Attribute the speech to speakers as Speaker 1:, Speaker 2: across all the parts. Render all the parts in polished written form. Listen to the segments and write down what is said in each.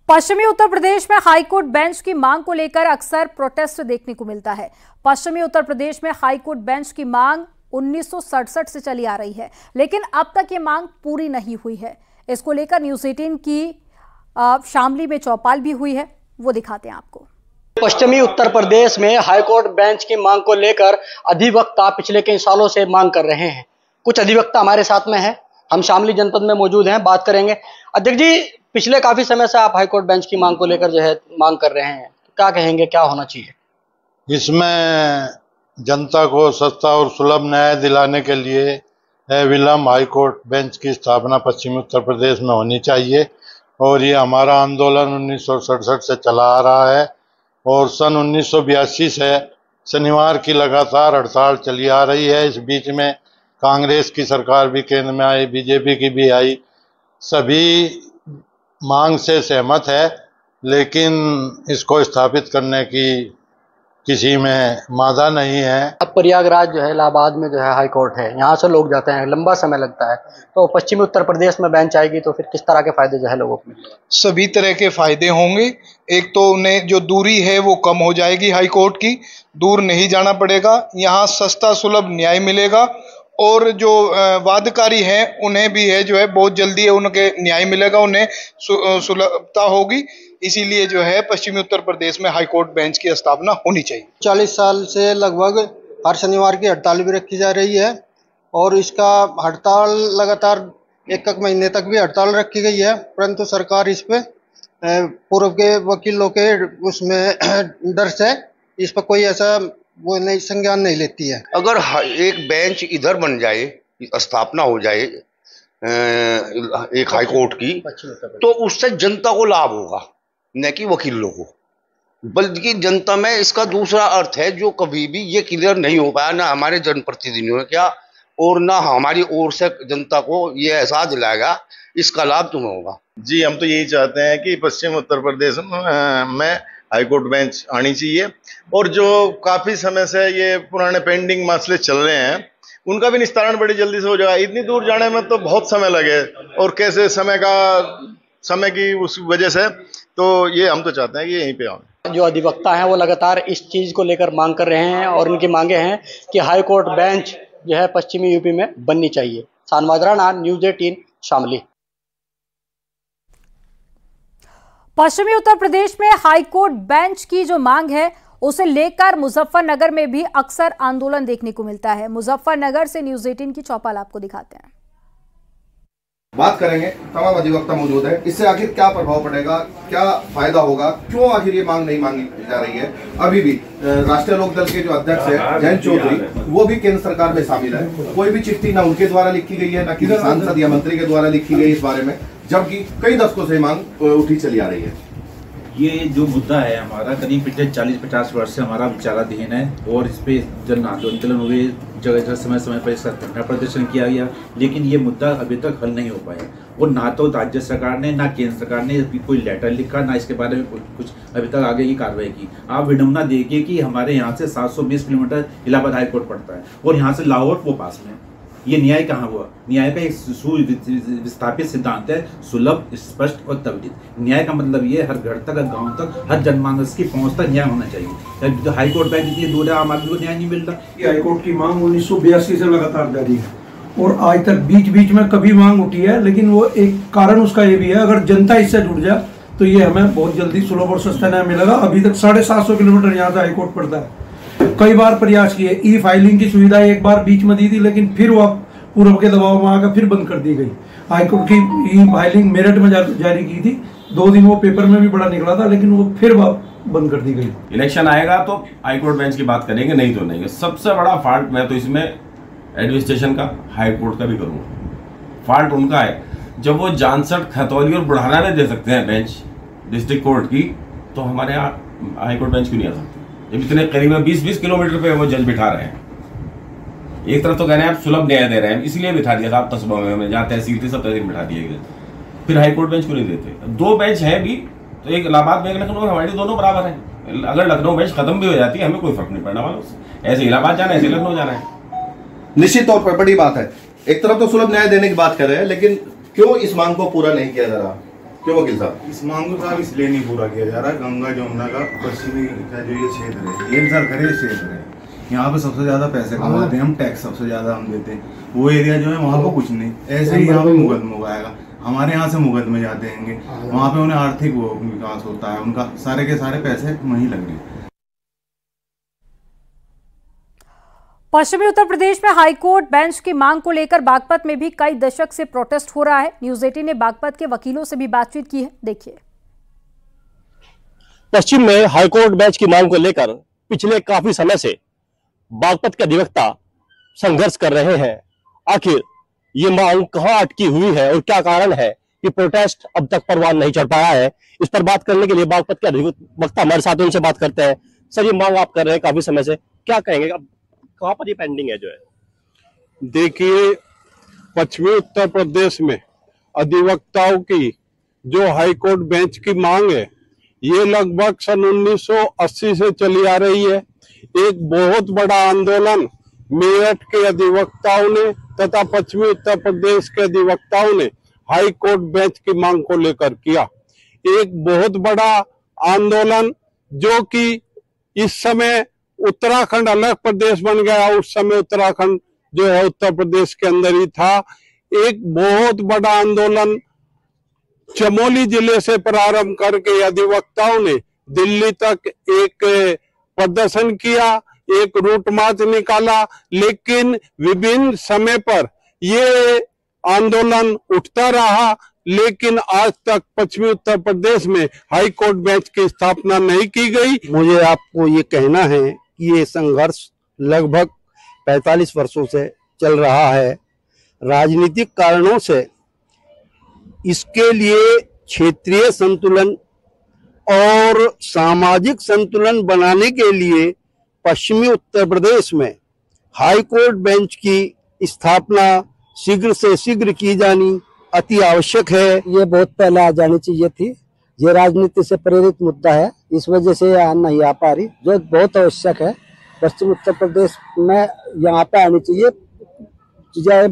Speaker 1: पश्चिमी उत्तर प्रदेश में high court bench की मांग को लेकर अक्सर प्रोटेस्ट देखने को मिलता है। पश्चिमी उत्तर प्रदेश में हाईकोर्ट बेंच की मांग 1967 से चली आ रही है, लेकिन अब तक ये मांग पूरी नहीं हुई है। इसको लेकर न्यूज़ 18 की शामली में चौपाल भी हुई है, वो दिखाते हैं आपको।
Speaker 2: पश्चिमी उत्तर प्रदेश में हाईकोर्ट बेंच की मांग को लेकर अधिवक्ता पिछले कई सालों से मांग कर रहे हैं। कुछ अधिवक्ता हमारे साथ में हैं, हम शामली जनपद में मौजूद हैं, बात करेंगे। अध्यक्ष जी, पिछले काफी समय से आप हाईकोर्ट बेंच की मांग को लेकर जो है मांग कर रहे हैं, क्या कहेंगे, क्या होना चाहिए?
Speaker 3: इसमें जनता को सस्ता और सुलभ न्याय दिलाने के लिए अविलंब हाईकोर्ट बेंच की स्थापना पश्चिमी उत्तर प्रदेश में होनी चाहिए। और ये हमारा आंदोलन 1967 से चला आ रहा है और सन 1982 से शनिवार की लगातार हड़ताल चली आ रही है। इस बीच में कांग्रेस की सरकार भी केंद्र में आई, बीजेपी की भी आई, सभी मांग से सहमत है, लेकिन इसको स्थापित करने की किसी में मादा नहीं है।
Speaker 2: अब प्रयागराज जो है, इलाहाबाद में जो है हाई कोर्ट है, यहाँ से लोग जाते हैं, लंबा समय लगता है। तो पश्चिमी उत्तर प्रदेश में बेंच आएगी तो फिर किस तरह के फायदे जो है लोगों को?
Speaker 4: सभी तरह के फायदे होंगे। एक तो उन्हें जो दूरी है वो कम हो जाएगी, हाई कोर्ट की दूर नहीं जाना पड़ेगा, यहाँ सस्ता सुलभ न्याय मिलेगा और जो वादकारी हैं उन्हें भी है जो है बहुत जल्दी उनके न्याय मिलेगा, उन्हें सुलभता होगी। इसीलिए जो है पश्चिमी उत्तर प्रदेश में हाई कोर्ट बेंच की स्थापना होनी चाहिए।
Speaker 5: 40 साल से लगभग हर शनिवार की हड़ताल भी रखी जा रही है और इसका हड़ताल लगातार एक महीने तक भी हड़ताल रखी गई है, परंतु सरकार इस पे पूर्व के वकीलों के उसमें डर से इस पर कोई ऐसा वो नहीं संज्ञान नहीं लेती है।
Speaker 6: अगर एक बेंच इधर बन जाए, स्थापना हो जाए एक हाई कोर्ट की, तो उससे जनता को लाभ होगा, न कि वकीलों को। बल्कि जनता में इसका दूसरा अर्थ है जो कभी भी ये क्लियर नहीं हो पाया, ना हमारे जनप्रतिनिधियों ने क्या और ना हमारी ओर से जनता को ये एहसास दिलाएगा, इसका लाभ तुम्हें होगा।
Speaker 3: जी, हम तो यही चाहते हैं कि पश्चिम उत्तर प्रदेश में हाईकोर्ट बेंच आनी चाहिए और जो काफी समय से ये पुराने पेंडिंग मसले चल रहे हैं उनका भी निस्तारण बड़ी जल्दी से हो जाएगा। इतनी दूर जाने में तो बहुत समय लगे और कैसे समय की उस वजह से, तो ये हम तो चाहते हैं कि यहीं पे आए।
Speaker 2: जो अधिवक्ता हैं वो लगातार इस चीज को लेकर मांग कर रहे हैं और उनकी मांगे हैं कि हाई कोर्ट बेंच जो है पश्चिमी यूपी में बननी चाहिए। शानवाज राणा, न्यूज़ 18 शामली।
Speaker 1: पश्चिमी उत्तर प्रदेश में हाईकोर्ट बेंच की जो मांग है उसे लेकर मुजफ्फरनगर में भी अक्सर आंदोलन देखने को मिलता है। मुजफ्फरनगर से न्यूज़ 18 की चौपाल आपको दिखाते हैं।
Speaker 7: बात करेंगे, तमाम अधिवक्ता मौजूद है। इससे आखिर क्या प्रभाव पड़ेगा, क्या फायदा होगा, क्यों आखिर ये मांग नहीं मांगी जा रही है? अभी भी राष्ट्रीय लोक दल के जो अध्यक्ष है जयंत चौधरी, वो भी केंद्र सरकार में शामिल है। कोई भी चिट्ठी ना उनके द्वारा लिखी गई है, ना किसी सांसद या मंत्री के द्वारा लिखी गई इस बारे में, जबकि कई दशकों से मांग उठी चली आ रही है।
Speaker 8: ये जो मुद्दा है हमारा करीब पिछले 40-50 वर्ष से हमारा विचाराधीन है और इस पे जन आंदोलन हुए, जगह जगह समय समय पर इसका धरना प्रदर्शन किया गया, लेकिन ये मुद्दा अभी तक हल नहीं हो पाया। और ना तो राज्य सरकार ने ना केंद्र सरकार ने कोई लेटर लिखा, ना इसके बारे में कुछ अभी तक आगे की कार्रवाई की। आप विडम्बना देखिए कि हमारे यहाँ से 720 किलोमीटर इलाहाबाद हाईकोर्ट पड़ता है और यहाँ से लाहौर वो पास में। ये न्याय कहाँ हुआ? न्याय का एक सुविस्थापित सिद्धांत है, सुलभ, स्पष्ट और त्वरित। न्याय का मतलब ये हर घर तक, हर गांव तक, हर जनमानस की पहुंच तक न्याय होना चाहिए। जो हाईकोर्ट बेंच इतनी दूर है, आम आदमी को न्याय नहीं मिल रहा।
Speaker 9: हाईकोर्ट की मांग 1982 से लगातार जारी है और आज तक बीच बीच में कभी मांग उठी है, लेकिन वो एक कारण उसका ये भी है, अगर जनता इससे जुड़ जाए तो ये हमें बहुत जल्दी सुलभ और सस्ता न्याय मिलेगा। अभी तक 750 किलोमीटर यहाँ से हाईकोर्ट पड़ता है। कई बार प्रयास किए, ई फाइलिंग की सुविधा एक बार बीच में दी थी, लेकिन फिर वो पूर्व के दबाव में आकर फिर बंद कर दी गई। हाईकोर्ट की ई फाइलिंग मेरठ में जारी की थी, 2 दिन वो पेपर में भी बड़ा निकला था, लेकिन वो फिर बंद कर दी गई।
Speaker 10: इलेक्शन आएगा तो हाईकोर्ट बेंच की बात करेंगे, नहीं तो नहीं। सबसे बड़ा फॉल्ट मैं तो इसमें एडमिनिस्ट्रेशन का, हाईकोर्ट का भी करूँगा। फॉल्ट उनका है जब वो जानसठ, खतौली और बुढ़ाना में दे सकते हैं बेंच डिस्ट्रिक्ट कोर्ट की, तो हमारे यहाँ हाईकोर्ट बेंच क्यों नहीं आ सकते? जब इतने करीब 20-20 किलोमीटर पे वो जज बिठा रहे हैं। एक तरफ तो कह रहे हैं आप सुलभ न्याय दे रहे हैं, इसलिए बिठा दिया था आप कस्बों में, जहाँ तहसील थी सब तहसील बिठा दिए गए। फिर हाईकोर्ट बेंच क्यों नहीं देते? 2 बेंच है भी, तो एक इलाहाबाद में, एक लखनऊ में, हमारी दोनों बराबर है। अगर लखनऊ बेंच खत्म भी हो जाती है हमें कोई फर्क नहीं पड़ने वाला उससे। ऐसे इलाहाबाद जाना है, ऐसे लखनऊ जाना है।
Speaker 7: निश्चित तौर पर बड़ी बात है। एक तरफ तो सुलभ न्याय देने की बात कर रहे हैं, लेकिन क्यों इस मांग को पूरा नहीं किया जा रहा? क्यों वकील साहब?
Speaker 11: इस मांग को साहब इसलिए नहीं पूरा किया जा रहा, गंगा जमुना का पश्चिमी का जो ये क्षेत्र है, ये सरकारी क्षेत्र है, यहाँ पे सबसे ज्यादा पैसे कमाते हैं हम, टैक्स सबसे ज्यादा हम देते हैं। वो एरिया जो है वहाँ पर कुछ नहीं, ऐसे ही यहाँ पे मुगल आएगा, हमारे यहाँ से मुगल में जाते हैं, वहाँ पे उन्हें आर्थिक विकास होता है, उनका सारे के सारे पैसे वहीं लग रहे हैं।
Speaker 1: पश्चिमी उत्तर प्रदेश में हाईकोर्ट बेंच की मांग को लेकर बागपत में भी कई दशक से प्रोटेस्ट हो रहा है। न्यूज 18 ने बागपत के वकीलों से भी बातचीत की है, देखिए।
Speaker 12: पश्चिम में हाईकोर्ट बेंच की मांग को लेकर पिछले काफी समय से बागपत के अधिवक्ता संघर्ष कर रहे हैं। आखिर ये मांग कहां अटकी हुई है और क्या कारण है कि प्रोटेस्ट अब तक परवान नहीं चढ़ पाया है, इस पर बात करने के लिए बागपत के अधिवक्ता हमारे साथ, उनसे बात करते हैं। सर, ये मांग आप कर रहे हैं काफी समय से, क्या कहेंगे, अब कहां पर ये पेंडिंग है जो है?
Speaker 3: देखिए, पश्चिमी उत्तर प्रदेश में अधिवक्ताओं की जो हाईकोर्ट बेंच की मांग है, ये लगभग सन 1980 से चली आ रही है। एक बहुत बड़ा आंदोलन मेरठ के अधिवक्ताओं ने तथा पश्चिमी उत्तर प्रदेश के अधिवक्ताओं ने हाई कोर्ट बेंच की मांग को लेकर किया। एक बहुत बड़ा आंदोलन जो कि इस समय उत्तराखंड अलग प्रदेश बन गया, उस समय उत्तराखंड जो है उत्तर प्रदेश के अंदर ही था। एक बहुत बड़ा आंदोलन चमोली जिले से प्रारंभ करके अधिवक्ताओं ने दिल्ली तक एक प्रदर्शन किया, एक रूट मार्च निकाला, लेकिन विभिन्न समय पर ये आंदोलन उठता रहा, लेकिन आज तक पश्चिमी उत्तर प्रदेश में हाई कोर्ट बेंच की स्थापना नहीं की गई।
Speaker 13: मुझे आपको ये कहना है कि ये संघर्ष लगभग 45 वर्षों से चल रहा है। राजनीतिक कारणों से इसके लिए क्षेत्रीय संतुलन और सामाजिक संतुलन बनाने के लिए पश्चिमी उत्तर प्रदेश में हाई कोर्ट बेंच की स्थापना शीघ्र से शीघ्र की जानी अति आवश्यक है।
Speaker 14: ये बहुत पहले आ जानी चाहिए थी, ये राजनीति से प्रेरित मुद्दा है, इस वजह से नहीं आ पा रही, जो बहुत आवश्यक है। पश्चिम उत्तर प्रदेश में यहाँ पे आनी चाहिए, चाहे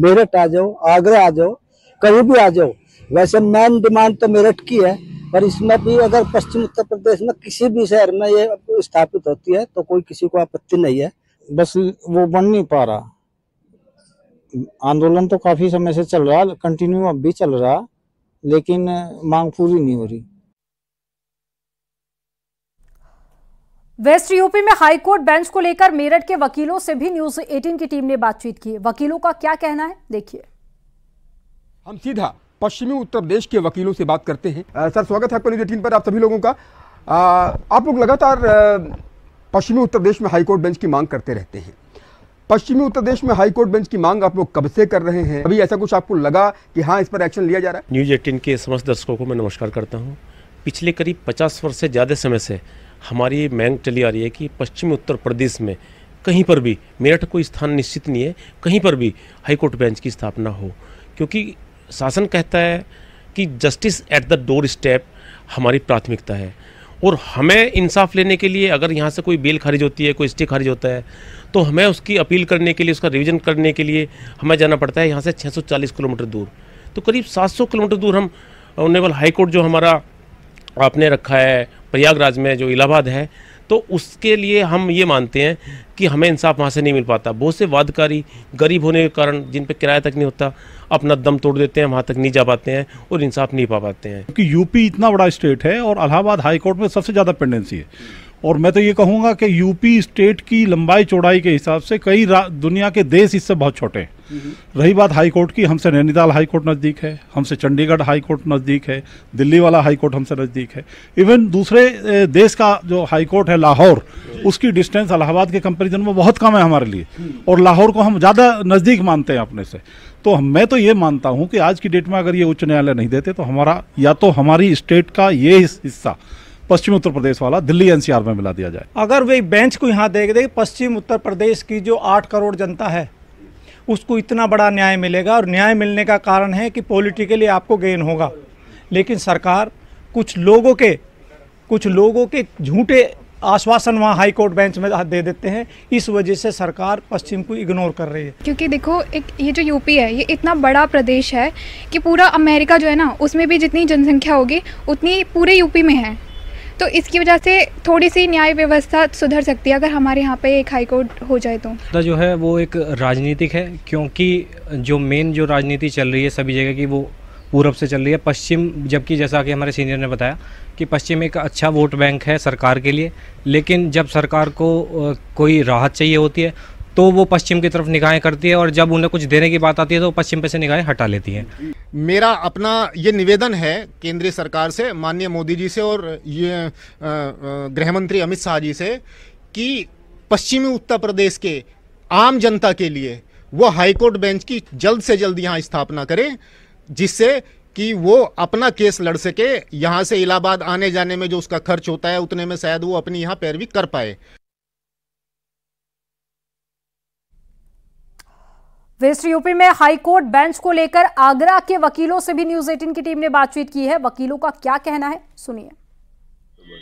Speaker 14: मेरठ आ जाओ, आगरा आ जाओ, कहीं भी आ जाओ। वैसे मेन डिमांड तो मेरठ की है, पर इसमें भी अगर पश्चिम उत्तर प्रदेश में किसी भी शहर में ये स्थापित होती है तो कोई किसी को आपत्ति नहीं है।
Speaker 15: बस वो बन नहीं पा रहा। आंदोलन तो काफी समय से चल रहा, कंटिन्यू अब भी चल रहा, लेकिन मांग पूरी नहीं हो रही।
Speaker 1: वेस्ट यूपी में हाईकोर्ट बेंच को लेकर मेरठ के वकीलों से भी न्यूज 18 की टीम ने बातचीत की। वकीलों का क्या कहना है, देखिए।
Speaker 16: हम सीधा पश्चिमी उत्तर प्रदेश के वकीलों से बात करते हैं। सर, स्वागत है आपका न्यूज 18 पर, आप सभी लोगों का। आप लोग लगातार पश्चिमी उत्तर प्रदेश में हाईकोर्ट बेंच की मांग करते रहते हैं। पश्चिमी उत्तर प्रदेश में हाईकोर्ट बेंच की मांग आप लोग कब से कर रहे हैं? अभी ऐसा कुछ आपको लगा कि हाँ, इस पर एक्शन लिया जा रहा है?
Speaker 17: न्यूज 18 के समस्त दर्शकों को मैं नमस्कार करता हूँ। पिछले करीब 50 वर्ष से ज़्यादा समय से हमारी मांग चली आ रही है कि पश्चिमी उत्तर प्रदेश में कहीं पर भी, मेरठ कोई स्थान निश्चित नहीं है, कहीं पर भी हाईकोर्ट बेंच की स्थापना हो, क्योंकि शासन कहता है कि justice at the door step हमारी प्राथमिकता है। और हमें इंसाफ लेने के लिए अगर यहाँ से कोई बेल खारिज होती है, कोई स्टे खारिज होता है, तो हमें उसकी अपील करने के लिए, उसका रिवीजन करने के लिए हमें जाना पड़ता है यहाँ से 640 किलोमीटर दूर। तो करीब 700 किलोमीटर दूर हम ऑनरेबल हाई कोर्ट जो हमारा आपने रखा है प्रयागराज में, जो इलाहाबाद है, तो उसके लिए हम ये मानते हैं कि हमें इंसाफ वहाँ से नहीं मिल पाता। बहुत से वादकारी गरीब होने के कारण, जिन पे किराया तक नहीं होता, अपना दम तोड़ देते हैं, वहाँ तक नहीं जा पाते हैं और इंसाफ नहीं पा पाते हैं।
Speaker 18: क्योंकि यूपी इतना बड़ा स्टेट है और इलाहाबाद हाई कोर्ट में सबसे ज़्यादा पेंडेंसी है। और मैं तो ये कहूँगा कि यूपी स्टेट की लंबाई चौड़ाई के हिसाब से कई दुनिया के देश इससे बहुत छोटे हैं। रही बात हाई कोर्ट की, हमसे नैनीताल हाई कोर्ट नज़दीक है, हमसे चंडीगढ़ हाई कोर्ट नज़दीक है, दिल्ली वाला हाई कोर्ट हमसे नज़दीक है। इवन दूसरे देश का जो हाई कोर्ट है लाहौर, उसकी डिस्टेंस इलाहाबाद के कंपैरिजन में बहुत कम है हमारे लिए, और लाहौर को हम ज़्यादा नज़दीक मानते हैं अपने से। तो मैं तो ये मानता हूँ कि आज की डेट में अगर ये उच्च न्यायालय नहीं देते तो हमारा, या तो हमारी स्टेट का ये हिस्सा पश्चिम उत्तर प्रदेश वाला दिल्ली एनसीआर में मिला दिया जाए।
Speaker 19: अगर वे बेंच को यहाँ देख दे, पश्चिम उत्तर प्रदेश की जो 8 करोड़ जनता है उसको इतना बड़ा न्याय मिलेगा। और न्याय मिलने का कारण है कि पॉलिटिकली आपको गेन होगा, लेकिन सरकार कुछ लोगों के झूठे आश्वासन वहाँ हाई कोर्ट बेंच में दे देते हैं। इस वजह से सरकार पश्चिम को इग्नोर कर रही है।
Speaker 20: क्योंकि देखो ये जो यूपी है ये इतना बड़ा प्रदेश है कि पूरा अमेरिका जो है ना उसमें भी जितनी जनसंख्या होगी उतनी पूरे यूपी में है। तो इसकी वजह से थोड़ी सी न्याय व्यवस्था सुधर सकती है अगर हमारे यहाँ पे एक हाई कोर्ट हो जाए तो।
Speaker 21: जो है वो एक राजनीतिक है, क्योंकि जो मेन जो राजनीति चल रही है सभी जगह की वो पूरब से चल रही है। पश्चिम, जबकि जैसा कि हमारे सीनियर ने बताया कि पश्चिम एक अच्छा वोट बैंक है सरकार के लिए, लेकिन जब सरकार को कोई राहत चाहिए होती है तो वो पश्चिम की तरफ निगाहें करती है, और जब उन्हें कुछ देने की बात आती है तो पश्चिम पे से निगाहें हटा लेती हैं।
Speaker 22: मेरा अपना ये निवेदन है केंद्रीय सरकार से, माननीय मोदी जी से और ये गृह मंत्री अमित शाह जी से, कि पश्चिमी उत्तर प्रदेश के आम जनता के लिए वो हाईकोर्ट बेंच की जल्द से जल्द यहाँ स्थापना करें, जिससे कि वो अपना केस लड़ सके। यहाँ से इलाहाबाद आने जाने में जो उसका खर्च होता है उतने में शायद वो अपनी यहाँ पैरवी कर पाए।
Speaker 1: वेस्ट यूपी में हाईकोर्ट बेंच को लेकर आगरा के वकीलों से भी न्यूज 18 की टीम ने बातचीत की है। वकीलों का क्या कहना है, सुनिए।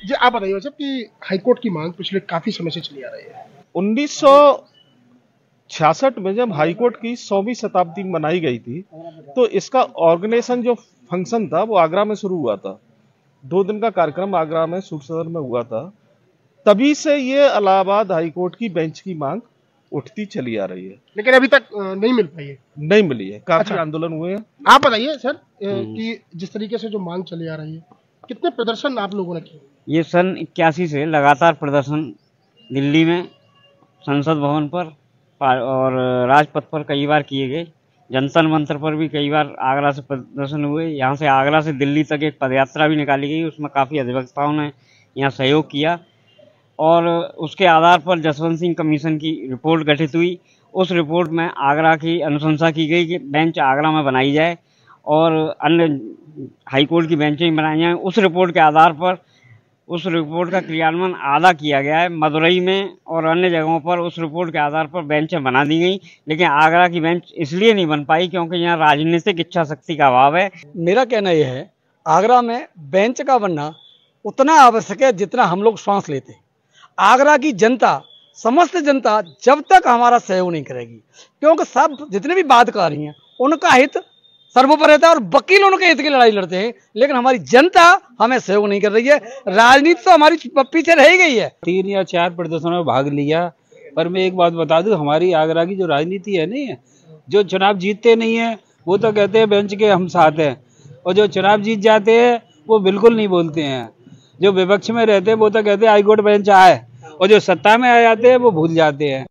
Speaker 23: जी आप बताइए साहब कि हाईकोर्ट की मांग पिछले काफी समय से चली आ रही है।
Speaker 24: 1966 में जब हाईकोर्ट की 100वीं शताब्दी मनाई गई थी तो इसका ऑर्गेनाइजेशन जो फंक्शन था वो आगरा में शुरू हुआ था। 2 दिन का कार्यक्रम आगरा में सूट सदर में हुआ था। तभी से ये इलाहाबाद हाईकोर्ट की बेंच की मांग उठती चली आ रही है,
Speaker 23: लेकिन अभी तक नहीं मिल पाई है।
Speaker 24: नहीं मिली है, काफी आंदोलन हुए हैं।
Speaker 23: आप बताइए सर कि जिस तरीके से जो मांग चली आ रही है, कितने प्रदर्शन आप लोगों ने किए?
Speaker 25: ये सन 81 से लगातार प्रदर्शन दिल्ली में संसद भवन पर और राजपथ पर कई बार किए गए। जंतर मंतर पर भी कई बार आगरा से प्रदर्शन हुए। यहाँ से आगरा से दिल्ली तक एक पदयात्रा भी निकाली गई, उसमें काफ़ी अधिवक्ताओं ने यहाँ सहयोग किया और उसके आधार पर जसवंत सिंह कमीशन की रिपोर्ट गठित हुई। उस रिपोर्ट में आगरा की अनुशंसा की गई कि बेंच आगरा में बनाई जाए और अन्य हाईकोर्ट की बेंचें बनाई जाएँ। उस रिपोर्ट के आधार पर उस रिपोर्ट का क्रियान्वयन आधा किया गया है। मदुरई में और अन्य जगहों पर उस रिपोर्ट के आधार पर बेंचें बना दी गई, लेकिन आगरा की बेंच इसलिए नहीं बन पाई क्योंकि यहाँ राजनीतिक इच्छा शक्ति का अभाव है।
Speaker 26: मेरा कहना यह है, आगरा में बेंच का बनना उतना आवश्यक है जितना हम लोग श्वास लेते हैं। आगरा की जनता, समस्त जनता जब तक हमारा सहयोग नहीं करेगी, क्योंकि सब जितने भी बातकारी हैं उनका हित सर्वोपरि रहता है और वकील उनके हित की लड़ाई लड़ते हैं, लेकिन हमारी जनता हमें सहयोग नहीं कर रही है। राजनीति तो हमारी पीछे रह गई है।
Speaker 27: 3 या 4 प्रदर्शनों में भाग लिया, पर मैं एक बात बता दूं, हमारी आगरा की जो राजनीति है नहीं है, जो चुनाव जीतते नहीं है वो तो कहते हैं बेंच के हम साथ हैं, और जो चुनाव जीत जाते हैं वो बिल्कुल नहीं बोलते हैं। जो विपक्ष में रहते हैं वो तो कहते हैं हाईकोर्ट बेंच आए, और जो सत्ता में आ जाते हैं वो भूल जाते हैं।